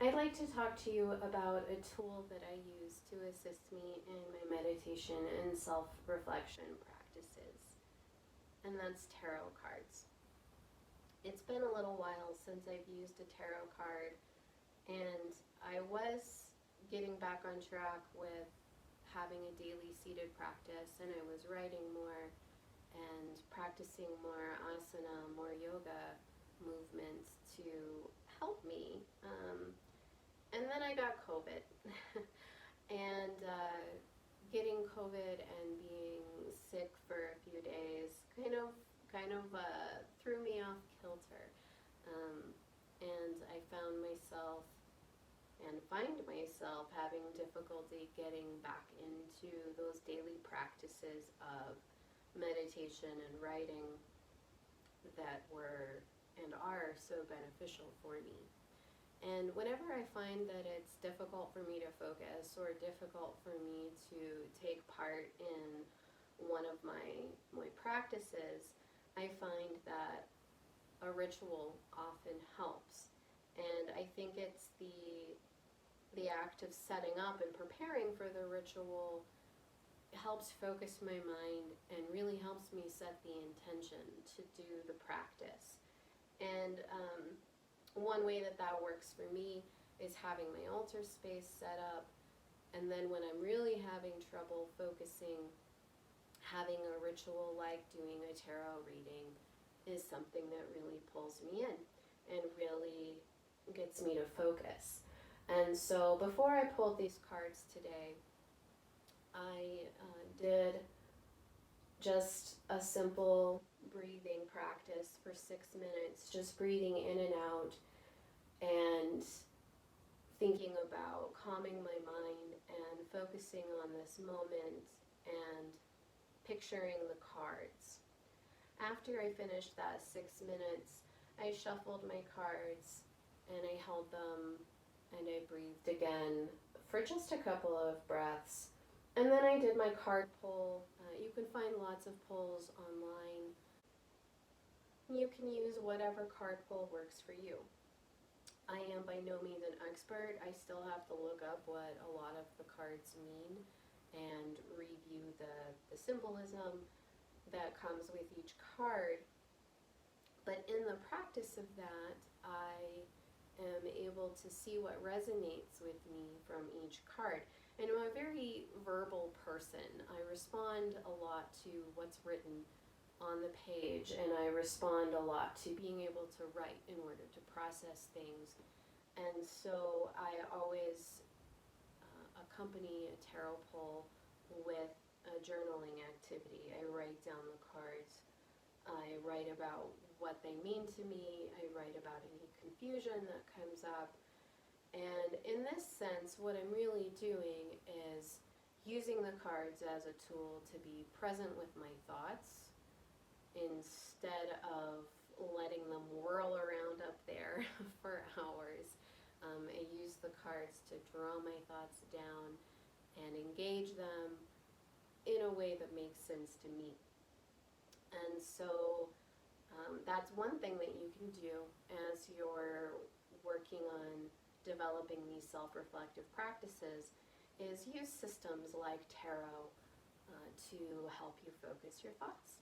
I'd like to talk to you about a tool that I use to assist me in my meditation and self reflection practices, and that's tarot cards. It's been a little while since I've used a tarot card, and I was getting back on track with having a daily seated practice, and I was writing more and practicing more asana, more yoga movements to help me. And then I got COVID. And getting COVID and being sick for a few days kind of threw me off kilter. Um, and I found myself and find myself having difficulty getting back into those daily practices of meditation and writing that were and are so beneficial for me. And whenever I find that it's difficult for me to focus or difficult for me to take part in one of my practices, I find that a ritual often helps. And I think it's the act of setting up and preparing for the ritual helps focus my mind and really helps me set the intention to do the practice. And one way that that works for me is having my altar space set up, and then when I'm really having trouble focusing, having a ritual like doing a tarot reading is something that really pulls me in and really gets me to focus. And so before I pulled these cards today, I did just a simple breathing practice for 6 minutes, just breathing in and out and thinking about calming my mind and focusing on this moment and picturing the cards. After I finished that 6 minutes, I shuffled my cards and I held them and I breathed again for just a couple of breaths. And then I did my card pull. You can find lots of pulls online. You can use whatever card pull works for you. I am by no means an expert. I still have to look up what a lot of the cards mean and review the symbolism that comes with each card. But in the practice of that, I am able to see what resonates with me from each card. And I'm a very verbal person. I respond a lot to what's written on the page, and I respond a lot to being able to write in order to process things. And so I always accompany a tarot pull with a journaling activity. I write down the cards. I write about what they mean to me. I write about any confusion that comes up. And in this sense, what I'm really doing is using the cards as a tool to be present with my thoughts instead of letting them whirl around up there for hours. I use the cards to draw my thoughts down and engage them in a way that makes sense to me. And so that's one thing that you can do as you're working on developing these self-reflective practices is use systems like tarot to help you focus your thoughts.